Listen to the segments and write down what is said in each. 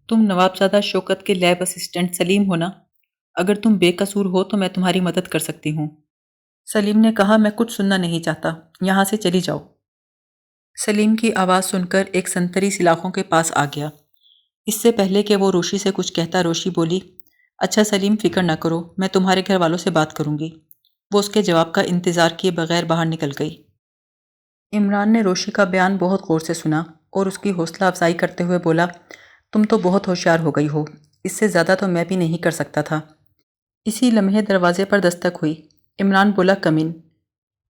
تم نوابزادہ شوکت کے lab assistant سلیم ہو نا؟ اگر تم بے قصور ہو تو میں تمہاری مدد کر سکتی ہوں۔ سلیم نے کہا، میں کچھ سننا نہیں چاہتا، یہاں سے چلی جاؤ۔ سلیم کی آواز سن کر ایک سنتری سلاخوں کے پاس آ گیا۔ اس سے پہلے کہ وہ روشی سے کچھ کہتا، روشی بولی، اچھا سلیم، فکر نہ کرو، میں تمہارے گھر والوں سے بات کروں گی۔ وہ اس کے جواب کا انتظار کیے بغیر باہر نکل گئی۔ عمران نے روشی کا بیان بہت غور سے سنا اور اس کی حوصلہ افزائی کرتے ہوئے بولا، تم تو بہت ہوشیار ہو گئی ہو، اس سے زیادہ تو میں بھی نہیں کر سکتا تھا۔ اسی لمحے دروازے پر دستک ہوئی۔ عمران بولا، کم ان۔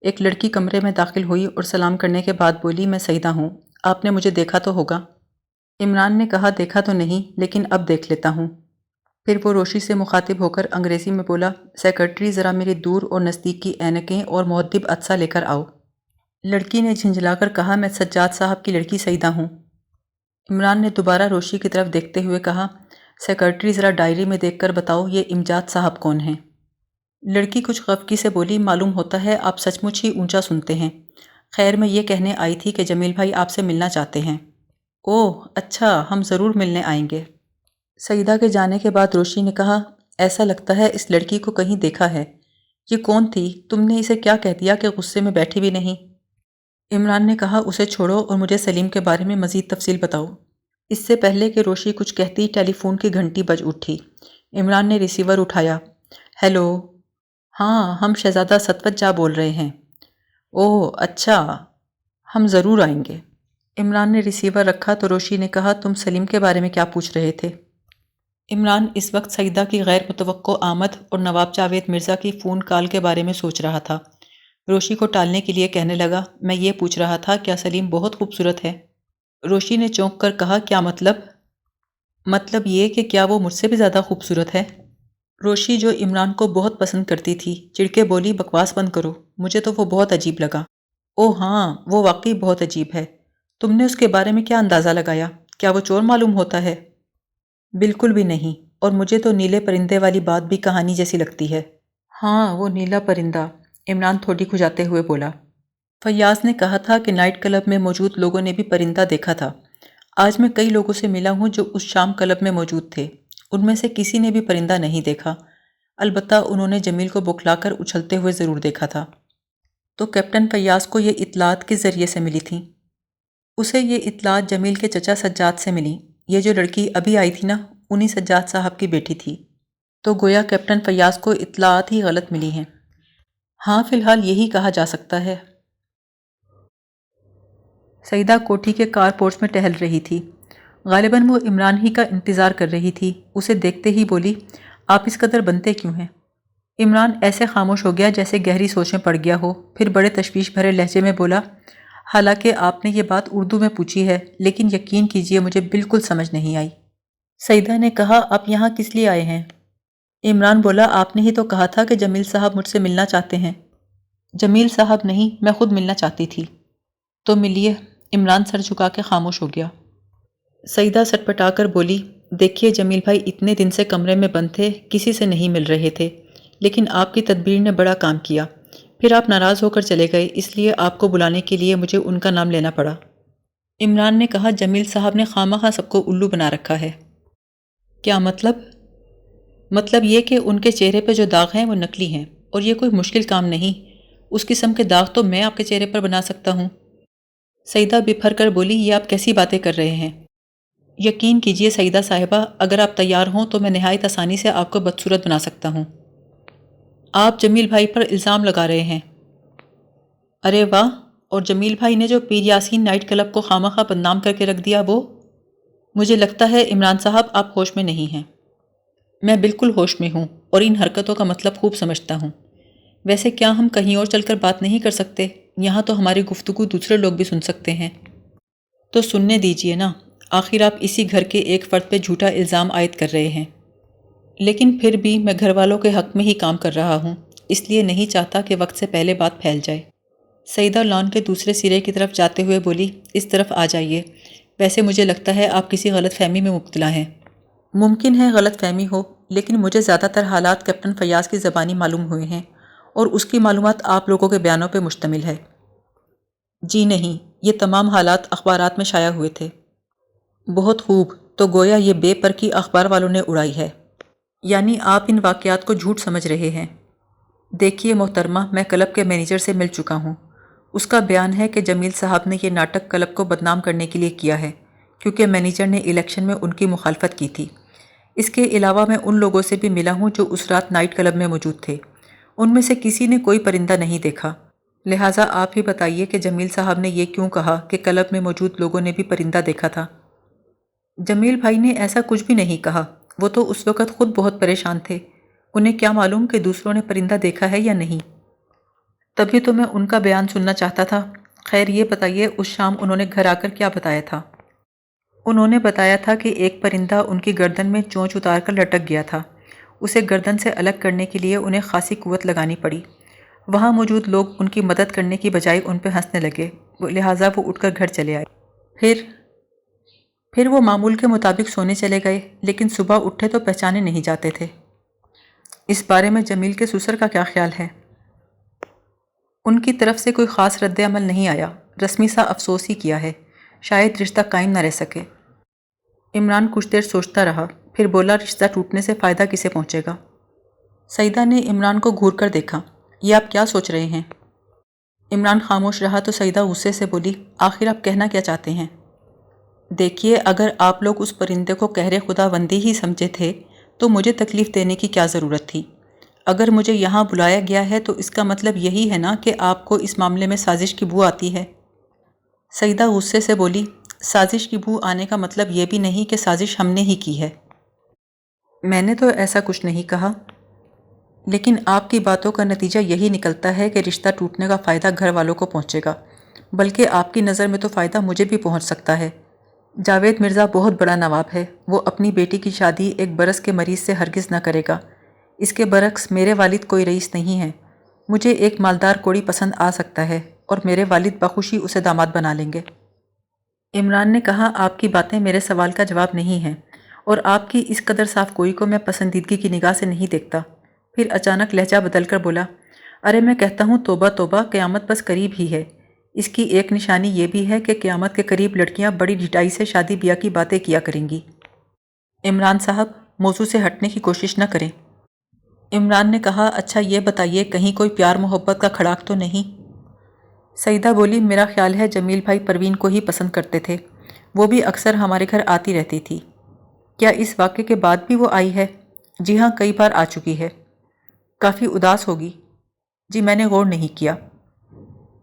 ایک لڑکی کمرے میں داخل ہوئی اور سلام کرنے کے بعد بولی، میں سعیدہ ہوں، آپ نے مجھے دیکھا تو ہوگا؟ عمران نے کہا، دیکھا تو نہیں، لیکن اب دیکھ لیتا ہوں۔ پھر وہ روشی سے مخاطب ہو کر انگریزی میں بولا، سیکرٹری ذرا میری دور اور نزدیک کی اینکیں اور مہذب عدسہ لے کر آؤ۔ لڑکی نے جھنجھلا کر کہا، میں سجاد صاحب کی لڑکی سعیدہ ہوں۔ عمران نے دوبارہ روشی کی طرف دیکھتے ہوئے کہا، سیکرٹری ذرا ڈائری میں دیکھ کر بتاؤ یہ امجاد صاحب کون ہیں؟ لڑکی کچھ خفگی سے بولی، معلوم ہوتا ہے آپ سچ مچ ہی اونچا سنتے ہیں۔ خیر میں یہ کہنے آئی تھی کہ جمیل بھائی آپ سے ملنا چاہتے ہیں۔ اوہ اچھا، ہم ضرور ملنے آئیں گے۔ سعیدہ کے جانے کے بعد روشی نے کہا، ایسا لگتا ہے اس لڑکی کو کہیں دیکھا ہے۔ یہ کون تھی؟ تم نے اسے کیا کہہ دیا کہ غصے میں بیٹھی بھی نہیں؟ عمران نے کہا، اسے چھوڑو اور مجھے سلیم کے بارے میں مزید تفصیل بتاؤ۔ اس سے پہلے کہ روشی کچھ کہتی، ٹیلی فون کی گھنٹی بج اٹھی۔ عمران نے ریسیور اٹھایا۔ ہیلو، ہاں ہم شہزادہ ستوت جا بول رہے ہیں۔ اوہ اچھا، ہم ضرور آئیں گے۔ عمران نے ریسیور رکھا تو روشی نے کہا، تم سلیم کے بارے میں کیا پوچھ رہے تھے؟ عمران اس وقت سعیدہ کی غیر متوقع آمد اور نواب جاوید مرزا کی فون کال کے بارے میں سوچ رہا تھا۔ روشی کو ٹالنے کے لیے کہنے لگا، میں یہ پوچھ رہا تھا کیا سلیم بہت خوبصورت ہے؟ روشی نے چونک کر کہا، کیا مطلب؟ مطلب یہ کہ کیا وہ مجھ سے بھی زیادہ خوبصورت ہے؟ روشی جو عمران کو بہت پسند کرتی تھی، چڑ کے بولی، بکواس بند کرو، مجھے تو وہ بہت عجیب لگا۔ اوہ ہاں، وہ واقعی بہت عجیب ہے۔ تم نے اس کے بارے میں کیا اندازہ لگایا؟ کیا وہ چور معلوم ہوتا ہے؟ بالکل بھی نہیں، اور مجھے تو نیلے پرندے والی بات بھی کہانی جیسی لگتی ہے۔ ہاں وہ نیلا پرندہ، عمران تھوڑی کھجاتے ہوئے بولا۔ فیاض نے کہا تھا کہ نائٹ کلب میں موجود لوگوں نے بھی پرندہ دیکھا تھا۔ آج میں کئی لوگوں سے ملا ہوں جو اس شام کلب میں موجود تھے، ان میں سے کسی نے بھی پرندہ نہیں دیکھا، البتہ انہوں نے جمیل کو بکھلا کر اچھلتے ہوئے ضرور دیکھا تھا۔ تو کیپٹن فیاض کو یہ اطلاعات کس ذریعے سے ملی تھیں؟ اسے یہ اطلاعات جمیل کے چچا سجاد سے ملی۔ یہ جو لڑکی ابھی آئی تھی نا، انہی سجاد صاحب کی بیٹی تھی۔ تو گویا کیپٹن فیاض کو اطلاعات ہی غلط ملی ہیں۔ ہاں فی الحال یہی کہا جا سکتا ہے۔ سعیدہ کوٹھی کے کار پورچ میں ٹہل رہی تھی۔ غالباً وہ عمران ہی کا انتظار کر رہی تھی۔ اسے دیکھتے ہی بولی، آپ اس قدر بنتے کیوں ہیں؟ عمران ایسے خاموش ہو گیا جیسے گہری سوچ میں پڑ گیا ہو، پھر بڑے تشویش بھرے لہجے میں بولا، حالانکہ آپ نے یہ بات اردو میں پوچھی ہے، لیکن یقین کیجئے مجھے بالکل سمجھ نہیں آئی۔ سعیدہ نے کہا، آپ یہاں کس لیے آئے ہیں؟ عمران بولا، آپ نے ہی تو کہا تھا کہ جمیل صاحب مجھ سے ملنا چاہتے ہیں۔ جمیل صاحب نہیں، میں خود ملنا چاہتی تھی۔ تو ملیے۔ عمران سر جھکا کے خاموش ہو گیا۔ سعیدہ سٹپٹا کر بولی، دیکھیے جمیل بھائی اتنے دن سے کمرے میں بند تھے، کسی سے نہیں مل رہے تھے، لیکن آپ کی تدبیر نے بڑا کام کیا۔ پھر آپ ناراض ہو کر چلے گئے، اس لیے آپ کو بلانے کے لیے مجھے ان کا نام لینا پڑا۔ عمران نے کہا، جمیل صاحب نے خواہ سب کو الو بنا رکھا ہے۔ کیا مطلب؟ مطلب یہ کہ ان کے چہرے پہ جو داغ ہیں وہ نقلی ہیں، اور یہ کوئی مشکل کام نہیں، اس قسم کے داغ تو میں آپ کے چہرے پر بنا سکتا ہوں۔ سعیدہ بپھر کر بولی، یہ آپ کیسی باتیں کر رہے ہیں؟ یقین کیجئے سعیدہ صاحبہ، اگر آپ تیار ہوں تو میں نہایت آسانی سے آپ کو بدصورت بنا سکتا ہوں۔ آپ جمیل بھائی پر الزام لگا رہے ہیں؟ ارے واہ، اور جمیل بھائی نے جو پیر یاسین نائٹ کلب کو خواہ بدنام کر کے رکھ دیا وہ؟ مجھے لگتا ہے عمران صاحب آپ ہوش میں نہیں ہیں۔ میں بالکل ہوش میں ہوں اور ان حرکتوں کا مطلب خوب سمجھتا ہوں۔ ویسے کیا ہم کہیں اور چل کر بات نہیں کر سکتے؟ یہاں تو ہماری گفتگو دوسرے لوگ بھی سن سکتے ہیں۔ تو سننے دیجئے نا، آخر آپ اسی گھر کے ایک فرد پہ جھوٹا الزام عائد کر رہے ہیں۔ لیکن پھر بھی میں گھر والوں کے حق میں ہی کام کر رہا ہوں، اس لیے نہیں چاہتا کہ وقت سے پہلے بات پھیل جائے۔ سعیدہ لان کے دوسرے سرے کی طرف جاتے ہوئے بولی، اس طرف آ جائیے، ویسے مجھے لگتا ہے آپ کسی غلط فہمی میں مبتلا ہیں۔ ممکن ہے غلط فہمی ہو، لیکن مجھے زیادہ تر حالات کیپٹن فیاض کی زبانی معلوم ہوئے ہیں، اور اس کی معلومات آپ لوگوں کے بیانوں پہ مشتمل ہے۔ جی نہیں، یہ تمام حالات اخبارات میں شائع ہوئے تھے۔ بہت خوب، تو گویا یہ بے پر کی اخبار والوں نے اڑائی ہے، یعنی آپ ان واقعات کو جھوٹ سمجھ رہے ہیں۔ دیکھیے محترمہ، میں کلب کے مینیجر سے مل چکا ہوں۔ اس کا بیان ہے کہ جمیل صاحب نے یہ ناٹک کلب کو بدنام کرنے کے لیے کیا ہے، کیونکہ مینیجر نے الیکشن میں ان کی مخالفت کی تھی۔ اس کے علاوہ میں ان لوگوں سے بھی ملا ہوں جو اس رات نائٹ کلب میں موجود تھے، ان میں سے کسی نے کوئی پرندہ نہیں دیکھا۔ لہٰذا آپ ہی بتائیے کہ جمیل صاحب نے یہ کیوں کہا کہ کلب میں موجود لوگوں نے بھی پرندہ دیکھا تھا؟ جمیل بھائی نے ایسا کچھ بھی نہیں کہا، وہ تو اس وقت خود بہت پریشان تھے، انہیں کیا معلوم کہ دوسروں نے پرندہ دیکھا ہے یا نہیں۔ تبھی تو میں ان کا بیان سننا چاہتا تھا۔ خیر یہ بتائیے اس شام انہوں نے گھر آ کر کیا بتایا تھا؟ انہوں نے بتایا تھا کہ ایک پرندہ ان کی گردن میں چونچ اتار کر لٹک گیا تھا، اسے گردن سے الگ کرنے کے لیے انہیں خاصی قوت لگانی پڑی۔ وہاں موجود لوگ ان کی مدد کرنے کی بجائے ان پہ ہنسنے لگے، لہٰذا وہ اٹھ کر گھر چلے آئے۔ پھر وہ معمول کے مطابق سونے چلے گئے، لیکن صبح اٹھے تو پہچانے نہیں جاتے تھے۔ اس بارے میں جمیل کے سسر کا کیا خیال ہے؟ ان کی طرف سے کوئی خاص رد عمل نہیں آیا، رسمی سا افسوس ہی کیا ہے، شاید رشتہ قائم نہ رہ سکے۔ عمران کچھ دیر سوچتا رہا، پھر بولا رشتہ ٹوٹنے سے فائدہ کسے پہنچے گا؟ سعیدہ نے عمران کو گھور کر دیکھا، یہ آپ کیا سوچ رہے ہیں؟ عمران خاموش رہا تو سعیدہ غصے سے بولی، آخر آپ کہنا کیا چاہتے ہیں؟ دیکھیے اگر آپ لوگ اس پرندے کو قہر خدا بندی ہی سمجھے تھے تو مجھے تکلیف دینے کی کیا ضرورت تھی؟ اگر مجھے یہاں بلایا گیا ہے تو اس کا مطلب یہی ہے نا کہ آپ کو اس معاملے میں سازش کی بو آتی ہے؟ سعیدہ غصے سے بولی، سازش کی بو آنے کا مطلب یہ بھی نہیں کہ سازش ہم نے ہی کی ہے۔ میں نے تو ایسا کچھ نہیں کہا، لیکن آپ کی باتوں کا نتیجہ یہی نکلتا ہے کہ رشتہ ٹوٹنے کا فائدہ گھر والوں کو پہنچے گا، بلکہ آپ کی نظر میں تو فائدہ مجھے بھی پہنچ سکتا ہے۔ جاوید مرزا بہت بڑا نواب ہے، وہ اپنی بیٹی کی شادی ایک برس کے مریض سے ہرگز نہ کرے گا۔ اس کے برعکس میرے والد کوئی رئیس نہیں ہیں، مجھے ایک مالدار کوڑی پسند آ سکتا ہے اور میرے والد بخوشی اسے داماد بنا لیں گے۔ عمران نے کہا، آپ کی باتیں میرے سوال کا جواب نہیں ہیں، اور آپ کی اس قدر صاف گوئی کو میں پسندیدگی کی نگاہ سے نہیں دیکھتا۔ پھر اچانک لہجہ بدل کر بولا، ارے میں کہتا ہوں توبہ توبہ، قیامت بس قریب ہی ہے۔ اس کی ایک نشانی یہ بھی ہے کہ قیامت کے قریب لڑکیاں بڑی ڈھٹائی سے شادی بیاہ کی باتیں کیا کریں گی۔ عمران صاحب، موضوع سے ہٹنے کی کوشش نہ کریں۔ عمران نے کہا، اچھا یہ بتائیے کہیں کوئی پیار محبت کا کھڑاک تو نہیں؟ سعیدہ بولی، میرا خیال ہے جمیل بھائی پروین کو ہی پسند کرتے تھے، وہ بھی اکثر ہمارے گھر آتی رہتی تھی۔ کیا اس واقعے کے بعد بھی وہ آئی ہے؟ جی ہاں، کئی بار آ چکی ہے۔ کافی اداس ہوگی؟ جی میں نے غور نہیں کیا۔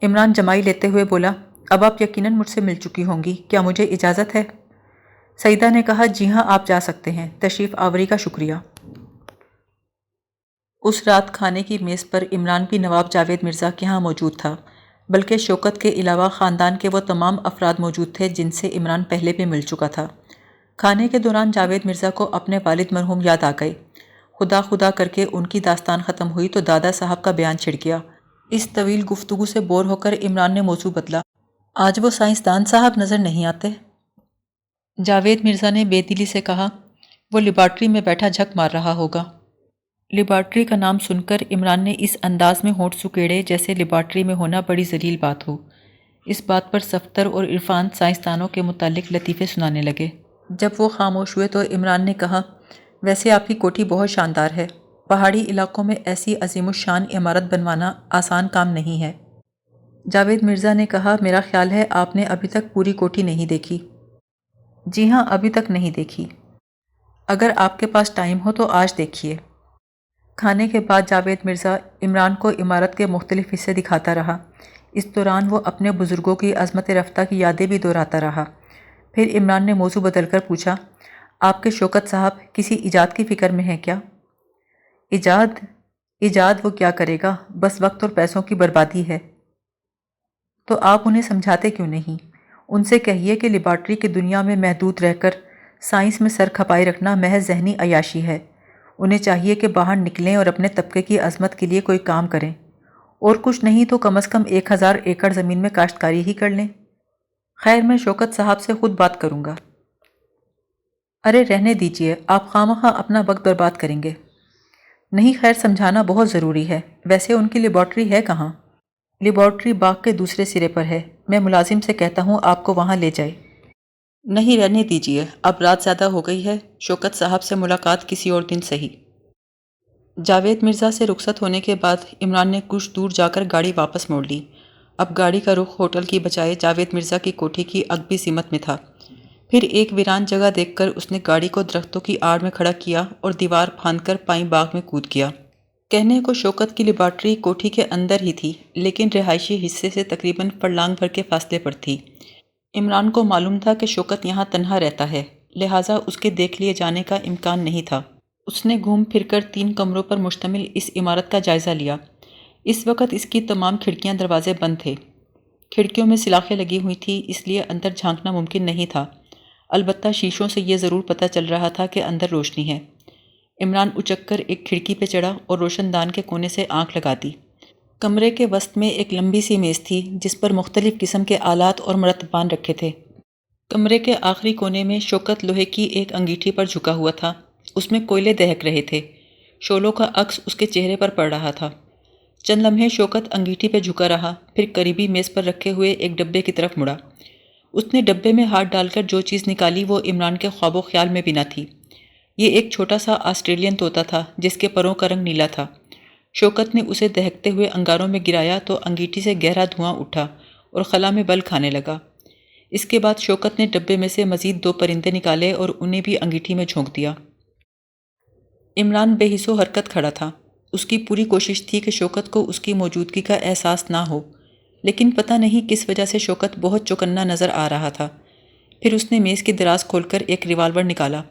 عمران جمائی لیتے ہوئے بولا، اب آپ یقیناً مجھ سے مل چکی ہوں گی، کیا مجھے اجازت ہے؟ سعیدہ نے کہا، جی ہاں آپ جا سکتے ہیں، تشریف آوری کا شکریہ۔ اس رات کھانے کی میز پر عمران بھی نواب جاوید مرزا کے ہاں موجود تھا، بلکہ شوکت کے علاوہ خاندان کے وہ تمام افراد موجود تھے جن سے عمران پہلے بھی مل چکا تھا۔ کھانے کے دوران جاوید مرزا کو اپنے والد مرحوم یاد آ گئے۔ خدا خدا کر کے ان کی داستان ختم ہوئی تو دادا صاحب کا بیان چھڑ گیا۔ اس طویل گفتگو سے بور ہو کر عمران نے موضوع بدلا، آج وہ سائنسدان صاحب نظر نہیں آتے؟ جاوید مرزا نے بے دلی سے کہا، وہ لیبارٹری میں بیٹھا جھک مار رہا ہوگا۔ لیبارٹری کا نام سن کر عمران نے اس انداز میں ہونٹ سکیڑے جیسے لیبارٹری میں ہونا بڑی ذلیل بات ہو۔ اس بات پر صفدر اور عرفان سائنسدانوں کے متعلق لطیفے سنانے لگے۔ جب وہ خاموش ہوئے تو عمران نے کہا، ویسے آپ کی کوٹھی بہت شاندار ہے، پہاڑی علاقوں میں ایسی عظیم الشان عمارت بنوانا آسان کام نہیں ہے۔ جاوید مرزا نے کہا، میرا خیال ہے آپ نے ابھی تک پوری کوٹھی نہیں دیکھی۔ جی ہاں، ابھی تک نہیں دیکھی۔ اگر آپ کے پاس ٹائم ہو تو آج دیکھیے۔ کھانے کے بعد جاوید مرزا عمران کو عمارت کے مختلف حصے دکھاتا رہا۔ اس دوران وہ اپنے بزرگوں کی عظمت رفتہ کی یادیں بھی دہراتا رہا۔ پھر عمران نے موضوع بدل کر پوچھا، آپ کے شوکت صاحب کسی ایجاد کی فکر میں ہیں کیا؟ ایجاد وہ کیا کرے گا، بس وقت اور پیسوں کی بربادی ہے۔ تو آپ انہیں سمجھاتے کیوں نہیں؟ ان سے کہیے کہ لیبارٹری کی دنیا میں محدود رہ کر سائنس میں سر کھپائی رکھنا محض ذہنی عیاشی ہے۔ انہیں چاہیے کہ باہر نکلیں اور اپنے طبقے کی عظمت کے لیے کوئی کام کریں، اور کچھ نہیں تو کم از کم 1000 ایکڑ زمین میں کاشتکاری ہی کر لیں۔ خیر میں شوکت صاحب سے خود بات کروں گا۔ ارے رہنے دیجئے، آپ خواہ اپنا وقت برباد کریں گے۔ نہیں، خیر سمجھانا بہت ضروری ہے۔ ویسے ان کی لیبارٹری ہے کہاں؟ لیبارٹری باغ کے دوسرے سرے پر ہے، میں ملازم سے کہتا ہوں آپ کو وہاں لے جائے۔ نہیں، رہنے دیجیے، اب رات زیادہ ہو گئی ہے، شوکت صاحب سے ملاقات کسی اور دن صحیح۔ جاوید مرزا سے رخصت ہونے کے بعد عمران نے کچھ دور جا کر گاڑی واپس موڑ لی۔ اب گاڑی کا رخ ہوٹل کی بجائے جاوید مرزا کی کوٹھی کی عقبی سمت میں تھا۔ پھر ایک ویران جگہ دیکھ کر اس نے گاڑی کو درختوں کی آڑ میں کھڑا کیا اور دیوار پھاند کر پائیں باغ میں کود گیا۔ کہنے کو شوکت کی لیبارٹری کوٹھی کے اندر ہی تھی، لیکن رہائشی حصے سے تقریباً فرلانگ بھر کے فاصلے پر تھی۔ عمران کو معلوم تھا کہ شوکت یہاں تنہا رہتا ہے، لہٰذا اس کے دیکھ لیے جانے کا امکان نہیں تھا۔ اس نے گھوم پھر کر 3 کمروں پر مشتمل اس عمارت کا جائزہ لیا۔ اس وقت اس کی تمام کھڑکیاں دروازے بند تھے۔ کھڑکیوں میں سلاخیں لگی ہوئی تھیں، اس لیے اندر جھانکنا ممکن نہیں تھا، البتہ شیشوں سے یہ ضرور پتہ چل رہا تھا کہ اندر روشنی ہے۔ عمران اچک کر ایک کھڑکی پہ چڑھا اور روشن دان کے کونے سے آنکھ لگا دی۔ کمرے کے وسط میں ایک لمبی سی میز تھی جس پر مختلف قسم کے آلات اور مرتبان رکھے تھے۔ کمرے کے آخری کونے میں شوکت لوہے کی ایک انگیٹھی پر جھکا ہوا تھا، اس میں کوئلے دہک رہے تھے، شعلوں کا عکس اس کے چہرے پر پڑ رہا تھا۔ چند لمحے شوکت انگیٹھی پہ جھکا رہا، پھر قریبی میز پر رکھے ہوئے ایک ڈبے کی طرف مڑا۔ اس نے ڈبے میں ہاتھ ڈال کر جو چیز نکالی وہ عمران کے خواب و خیال میں بھی نہ تھی۔ یہ ایک چھوٹا سا آسٹریلین طوطا تھا جس کے پروں کا رنگ نیلا تھا۔ شوکت نے اسے دہکتے ہوئے انگاروں میں گرایا تو انگیٹھی سے گہرا دھواں اٹھا اور خلا میں بل کھانے لگا۔ اس کے بعد شوکت نے ڈبے میں سے مزید 2 پرندے نکالے اور انہیں بھی انگیٹھی میں جھونک دیا۔ عمران بے حس و حرکت کھڑا تھا۔ اس کی پوری کوشش تھی کہ شوکت کو اس کی موجودگی کا احساس نہ ہو، لیکن پتہ نہیں کس وجہ سے شوکت بہت چوکنا نظر آ رہا تھا۔ پھر اس نے میز کی دراز کھول کر ایک ریوالور نکالا،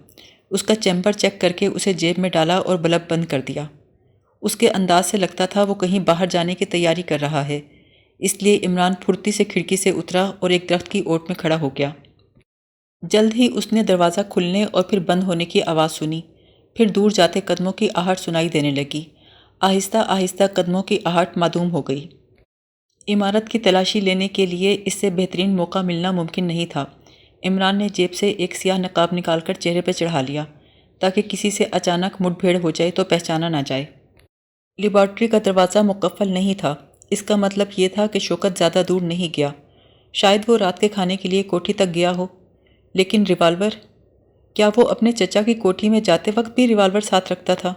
اس کا چیمبر چیک کر کے اسے جیب میں ڈالا اور بلب بند کر دیا۔ اس کے انداز سے لگتا تھا وہ کہیں باہر جانے کی تیاری کر رہا ہے، اس لیے عمران پھرتی سے کھڑکی سے اترا اور ایک درخت کی اوٹ میں کھڑا ہو گیا۔ جلد ہی اس نے دروازہ کھلنے اور پھر بند ہونے کی آواز سنی، پھر دور جاتے قدموں کی آہٹ سنائی دینے لگی۔ آہستہ آہستہ قدموں کی آہٹ معدوم ہو گئی۔ عمارت کی تلاشی لینے کے لیے اس سے بہترین موقع ملنا ممکن نہیں تھا۔ عمران نے جیب سے ایک سیاہ نقاب نکال کر چہرے پہ چڑھا لیا تاکہ کسی سے اچانک مٹ بھیڑ ہو جائے تو پہچانا نہ جائے۔ لیبارٹری کا دروازہ مقفل نہیں تھا، اس کا مطلب یہ تھا کہ شوکت زیادہ دور نہیں گیا۔ شاید وہ رات کے کھانے کے لیے کوٹھی تک گیا ہو، لیکن ریوالور؟ کیا وہ اپنے چچا کی کوٹھی میں جاتے وقت بھی ریوالور ساتھ رکھتا تھا؟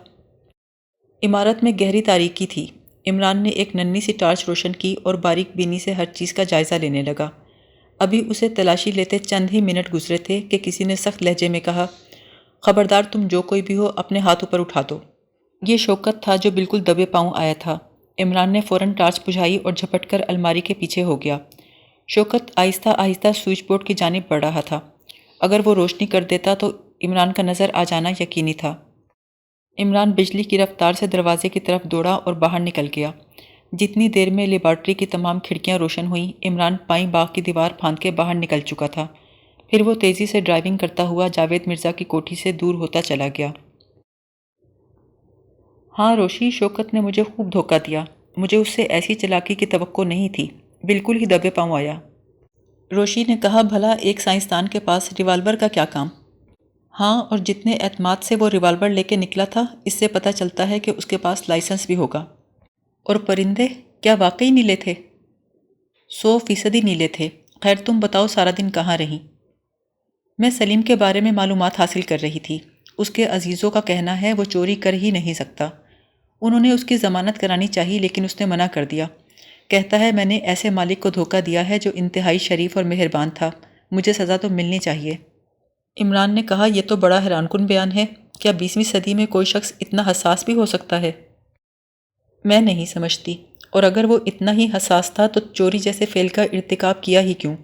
عمارت میں گہری تاریکی تھی۔ عمران نے ایک ننھی سی ٹارچ روشن کی اور باریک بینی سے ہر چیز کا جائزہ لینے لگا۔ ابھی اسے تلاشی لیتے چند ہی منٹ گزرے تھے کہ کسی نے سخت لہجے میں کہا، خبردار، تم جو کوئی بھی ہو اپنے ہاتھ اوپر اٹھا دو۔ یہ شوکت تھا جو بالکل دبے پاؤں آیا تھا۔ عمران نے فوراً ٹارچ بجھائی اور جھپٹ کر الماری کے پیچھے ہو گیا۔ شوکت آہستہ آہستہ سوئچ بورڈ کی جانب بڑھ رہا تھا۔ اگر وہ روشنی کر دیتا تو عمران کا نظر آ جانا یقینی تھا۔ عمران بجلی کی رفتار سے دروازے کی طرف دوڑا اور باہر نکل گیا۔ جتنی دیر میں لیبارٹری کی تمام کھڑکیاں روشن ہوئیں، عمران پائیں باغ کی دیوار پھاند کے باہر نکل چکا تھا۔ پھر وہ تیزی سے ڈرائیونگ کرتا ہوا جاوید مرزا کی کوٹھی سے دور ہوتا چلا گیا۔ ہاں روشی، شوکت نے مجھے خوب دھوکہ دیا، مجھے اس سے ایسی چالاکی کی توقع نہیں تھی، بالکل ہی دبے پاؤں آیا۔ روشی نے کہا، بھلا ایک سائنسدان کے پاس ریوالور کا کیا کام؟ ہاں، اور جتنے اعتماد سے وہ ریوالور لے کے نکلا تھا، اس سے پتہ چلتا ہے کہ اس کے پاس لائسنس بھی ہوگا۔ اور پرندے کیا واقعی نیلے تھے؟ 100% نیلے تھے۔ خیر تم بتاؤ سارا دن کہاں رہیں؟ میں سلیم کے بارے میں معلومات حاصل کر رہی تھی۔ اس کے عزیزوں کا کہنا ہے وہ چوری کر ہی نہیں سکتا۔ انہوں نے اس کی ضمانت کرانی چاہی لیکن اس نے منع کر دیا۔ کہتا ہے میں نے ایسے مالک کو دھوکہ دیا ہے جو انتہائی شریف اور مہربان تھا، مجھے سزا تو ملنی چاہیے۔ عمران نے کہا، یہ تو بڑا حیران کن بیان ہے، کیا 20ویں صدی میں کوئی شخص اتنا حساس بھی ہو سکتا ہے؟ میں نہیں سمجھتی، اور اگر وہ اتنا ہی حساس تھا تو چوری جیسے فعل کا ارتکاب کیا ہی کیوں؟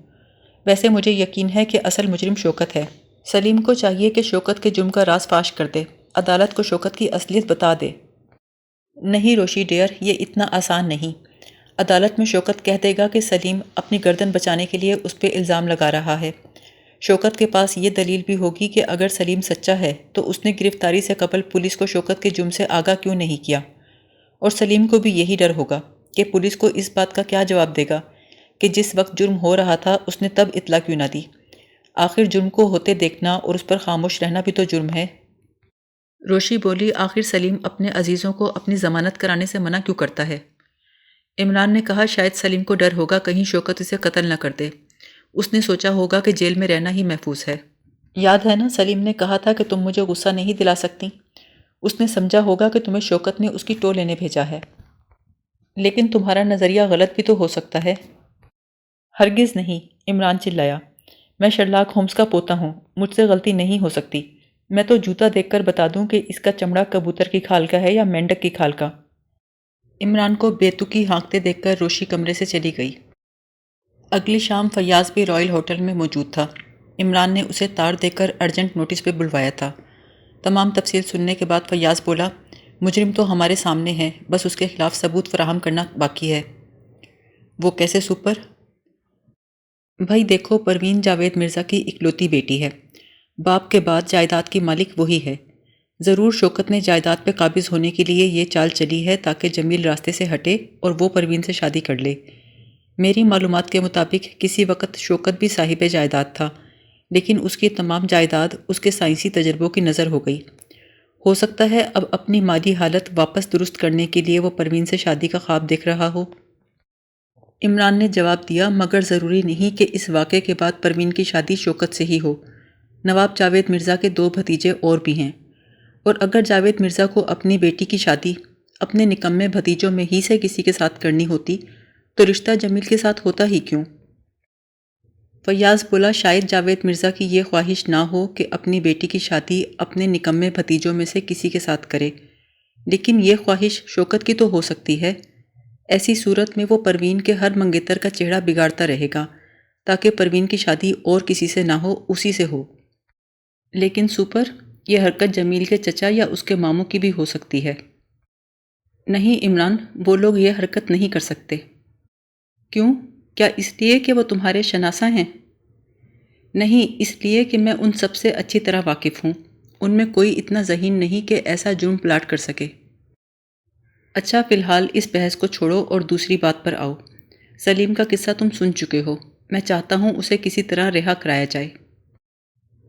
ویسے مجھے یقین ہے کہ اصل مجرم شوکت ہے۔ سلیم کو چاہیے کہ شوکت کے جرم کا راز فاش کر دے، عدالت کو شوکت کی اصلیت بتا دے۔ نہیں روشی ڈیئر، یہ اتنا آسان نہیں۔ عدالت میں شوکت کہہ دے گا کہ سلیم اپنی گردن بچانے کے لیے اس پہ الزام لگا رہا ہے۔ شوکت کے پاس یہ دلیل بھی ہوگی کہ اگر سلیم سچا ہے تو اس نے گرفتاری سے قبل پولیس کو شوکت کے جرم سے آگاہ کیوں نہیں کیا، اور سلیم کو بھی یہی ڈر ہوگا کہ پولیس کو اس بات کا کیا جواب دے گا کہ جس وقت جرم ہو رہا تھا اس نے تب اطلاع کیوں نہ دی۔ آخر جرم کو ہوتے دیکھنا اور اس پر خاموش رہنا بھی تو جرم ہے۔ روشی بولی، آخر سلیم اپنے عزیزوں کو اپنی ضمانت کرانے سے منع کیوں کرتا ہے؟ عمران نے کہا، شاید سلیم کو ڈر ہوگا کہیں شوکت اسے قتل نہ کر دے۔ اس نے سوچا ہوگا کہ جیل میں رہنا ہی محفوظ ہے۔ یاد ہے نا سلیم نے کہا تھا کہ تم مجھے غصہ نہیں دلا سکتی؟ اس نے سمجھا ہوگا کہ تمہیں شوکت نے اس کی ٹو لینے بھیجا ہے۔ لیکن تمہارا نظریہ غلط بھی تو ہو سکتا ہے۔ ہرگز نہیں، عمران چلایا۔ میں شرلاک ہومز کا پوتا ہوں، مجھ سے غلطی نہیں ہو سکتی۔ میں تو جوتا دیکھ کر بتا دوں کہ اس کا چمڑا کبوتر کی کھال کا ہے یا مینڈک کی کھال کا۔ عمران کو بے تکی ہانکتے دیکھ کر روشی کمرے سے چلی گئی۔ اگلی شام فیاض بھی رائل ہوٹل میں موجود تھا۔ عمران نے اسے تار دے کر ارجنٹ نوٹس پہ بلوایا تھا۔ تمام تفصیل سننے کے بعد فیاض بولا، مجرم تو ہمارے سامنے ہے، بس اس کے خلاف ثبوت فراہم کرنا باقی ہے۔ وہ کیسے سپر؟ بھائی دیکھو، پروین جاوید مرزا کی اکلوتی بیٹی ہے۔ باپ کے بعد جائیداد کی مالک وہی ہے۔ ضرور شوکت نے جائیداد پہ قابض ہونے کے لیے یہ چال چلی ہے تاکہ جمیل راستے سے ہٹے اور وہ پروین سے شادی کر لے۔ میری معلومات کے مطابق کسی وقت شوکت بھی صاحب جائیداد تھا، لیکن اس کی تمام جائیداد اس کے سائنسی تجربوں کی نظر ہو گئی۔ ہو سکتا ہے اب اپنی مالی حالت واپس درست کرنے کے لیے وہ پروین سے شادی کا خواب دیکھ رہا ہو۔ عمران نے جواب دیا، مگر ضروری نہیں کہ اس واقعے کے بعد پروین کی شادی شوکت سے ہی ہو۔ نواب جاوید مرزا کے 2 بھتیجے اور بھی ہیں، اور اگر جاوید مرزا کو اپنی بیٹی کی شادی اپنے نکمے بھتیجوں میں ہی سے کسی کے ساتھ کرنی ہوتی تو رشتہ جمیل کے ساتھ ہوتا ہی کیوں؟ فیاض بولا، شاید جاوید مرزا کی یہ خواہش نہ ہو کہ اپنی بیٹی کی شادی اپنے نکمے بھتیجوں میں سے کسی کے ساتھ کرے، لیکن یہ خواہش شوکت کی تو ہو سکتی ہے۔ ایسی صورت میں وہ پروین کے ہر منگیتر کا چہرہ بگاڑتا رہے گا تاکہ پروین کی شادی اور کسی سے نہ ہو، اسی سے ہو۔ لیکن سپر، یہ حرکت جمیل کے چچا یا اس کے ماموں کی بھی ہو سکتی ہے۔ نہیں عمران، وہ لوگ یہ حرکت نہیں کر سکتے۔ کیوں؟ کیا اس لیے کہ وہ تمہارے شناسہ ہیں؟ نہیں، اس لیے کہ میں ان سب سے اچھی طرح واقف ہوں۔ ان میں کوئی اتنا ذہین نہیں کہ ایسا جرم پلاٹ کر سکے۔ اچھا، فی الحال اس بحث کو چھوڑو اور دوسری بات پر آؤ۔ سلیم کا قصہ تم سن چکے ہو، میں چاہتا ہوں اسے کسی طرح رہا کرایا جائے۔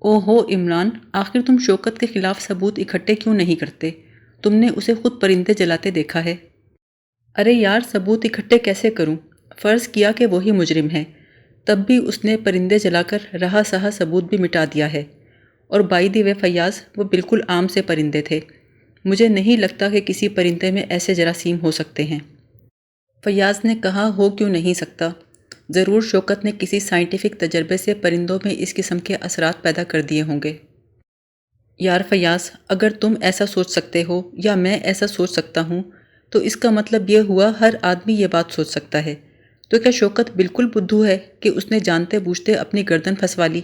او ہو عمران، آخر تم شوکت کے خلاف ثبوت اکٹھے کیوں نہیں کرتے؟ تم نے اسے خود پرندے جلاتے دیکھا ہے۔ ارے یار، ثبوت اکٹھے کیسے کروں؟ فرض کیا کہ وہی مجرم ہے، تب بھی اس نے پرندے جلا کر رہا سہا ثبوت بھی مٹا دیا ہے۔ اور بائی دی وے فیاض، وہ بالکل عام سے پرندے تھے۔ مجھے نہیں لگتا کہ کسی پرندے میں ایسے جراثیم ہو سکتے ہیں۔ فیاض نے کہا، ہو کیوں نہیں سکتا؟ ضرور شوکت نے کسی سائنٹیفک تجربے سے پرندوں میں اس قسم کے اثرات پیدا کر دیے ہوں گے۔ یار فیاض، اگر تم ایسا سوچ سکتے ہو یا میں ایسا سوچ سکتا ہوں تو اس کا مطلب یہ ہوا ہر آدمی یہ بات سوچ سکتا ہے۔ تو کیا شوکت بالکل بدھو ہے کہ اس نے جانتے بوجھتے اپنی گردن پھنسوا لی،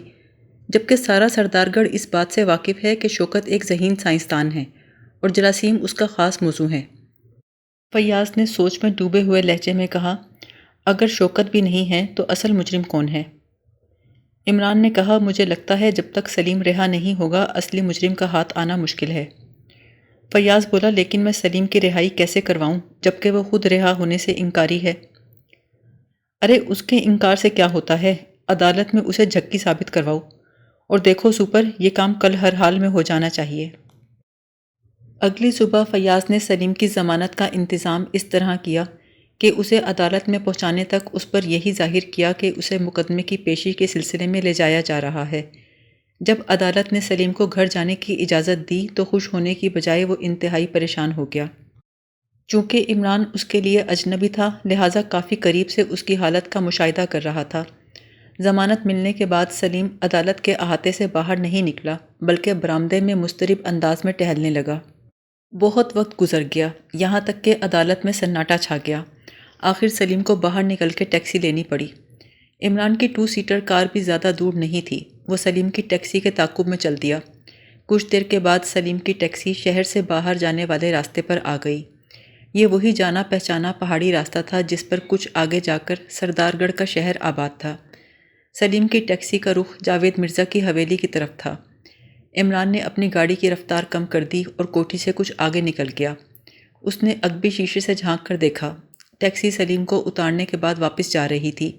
جبکہ سارا سردار گڑھ اس بات سے واقف ہے کہ شوکت ایک ذہین سائنسدان ہے اور جراثیم اس کا خاص موضوع ہے؟ فیاض نے سوچ میں ڈوبے ہوئے لہجے میں کہا، اگر شوکت بھی نہیں ہے تو اصل مجرم کون ہے؟ عمران نے کہا، مجھے لگتا ہے جب تک سلیم رہا نہیں ہوگا اصلی مجرم کا ہاتھ آنا مشکل ہے۔ فیاض بولا، لیکن میں سلیم کی رہائی کیسے کرواؤں جبکہ وہ خود رہا ہونے سے انکاری ہے؟ ارے اس کے انکار سے کیا ہوتا ہے، عدالت میں اسے جھکی ثابت کرواؤ۔ اور دیکھو سپر، یہ کام کل ہر حال میں ہو جانا چاہیے۔ اگلی صبح فیاض نے سلیم کی ضمانت کا انتظام اس طرح کیا کہ اسے عدالت میں پہنچانے تک اس پر یہی ظاہر کیا کہ اسے مقدمے کی پیشی کے سلسلے میں لے جایا جا رہا ہے۔ جب عدالت نے سلیم کو گھر جانے کی اجازت دی تو خوش ہونے کی بجائے وہ انتہائی پریشان ہو گیا۔ چونکہ عمران اس کے لیے اجنبی تھا، لہٰذا کافی قریب سے اس کی حالت کا مشاہدہ کر رہا تھا۔ ضمانت ملنے کے بعد سلیم عدالت کے احاطے سے باہر نہیں نکلا، بلکہ برآمدے میں مضطرب انداز میں ٹہلنے لگا۔ بہت وقت گزر گیا، یہاں تک کہ عدالت میں سناٹا چھا گیا۔ آخر سلیم کو باہر نکل کے ٹیکسی لینی پڑی۔ عمران کی 2 سیٹر کار بھی زیادہ دور نہیں تھی، وہ سلیم کی ٹیکسی کے تعاقب میں چل دیا۔ کچھ دیر کے بعد سلیم کی ٹیکسی شہر سے باہر جانے والے راستے پر آ گئی۔ یہ وہی جانا پہچانا پہاڑی راستہ تھا جس پر کچھ آگے جا کر سردار گڑھ کا شہر آباد تھا۔ سلیم کی ٹیکسی کا رخ جاوید مرزا کی حویلی کی طرف تھا۔ عمران نے اپنی گاڑی کی رفتار کم کر دی اور کوٹھی سے کچھ آگے نکل گیا۔ اس نے عقبی شیشے سے جھانک کر دیکھا، ٹیکسی سلیم کو اتارنے کے بعد واپس جا رہی تھی،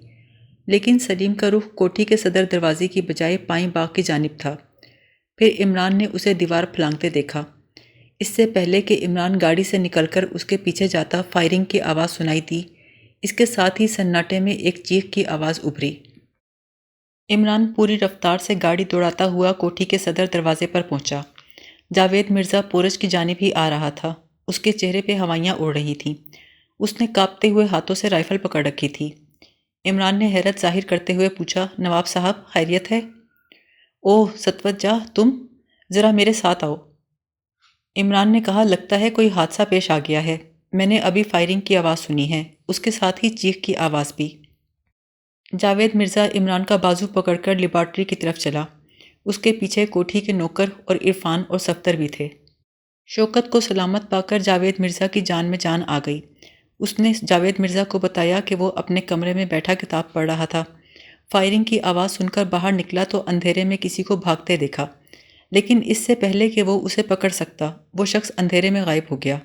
لیکن سلیم کا رخ کوٹھی کے صدر دروازے کی بجائے پائیں باغ کی جانب تھا۔ پھر عمران نے اسے دیوار پھلانگتے دیکھا۔ اس سے پہلے کہ عمران گاڑی سے نکل کر اس کے پیچھے جاتا، فائرنگ کی آواز سنائی دی۔ اس کے ساتھ ہی سناٹے میں ایک چیخ کی آواز ابھری۔ عمران پوری رفتار سے گاڑی دوڑاتا ہوا کوٹھی کے صدر دروازے پر پہنچا۔ جاوید مرزا پورش کی جانب ہی آ رہا تھا۔ اس کے چہرے پہ ہوائیاں اڑ رہی تھیں۔ اس نے کانپتے ہوئے ہاتھوں سے رائفل پکڑ رکھی تھی۔ عمران نے حیرت ظاہر کرتے ہوئے پوچھا، نواب صاحب خیریت ہے؟ اوہ ستوجہ، تم ذرا میرے ساتھ آؤ۔ عمران نے کہا، لگتا ہے کوئی حادثہ پیش آ گیا ہے۔ میں نے ابھی فائرنگ کی آواز سنی ہے، اس کے ساتھ ہی چیخ کی آواز بھی۔ جاوید مرزا عمران کا بازو پکڑ کر لیبارٹری کی طرف چلا۔ اس کے پیچھے کوٹھی کے نوکر اور عرفان اور صفدر بھی تھے۔ شوکت کو سلامت پا کر جاوید مرزا کی جان میں جان آ گئی۔ اس نے جاوید مرزا کو بتایا کہ وہ اپنے کمرے میں بیٹھا کتاب پڑھ رہا تھا۔ فائرنگ کی آواز سن کر باہر نکلا تو اندھیرے میں کسی کو بھاگتے دیکھا، لیکن اس سے پہلے کہ وہ اسے پکڑ سکتا، وہ شخص اندھیرے میں غائب ہو گیا۔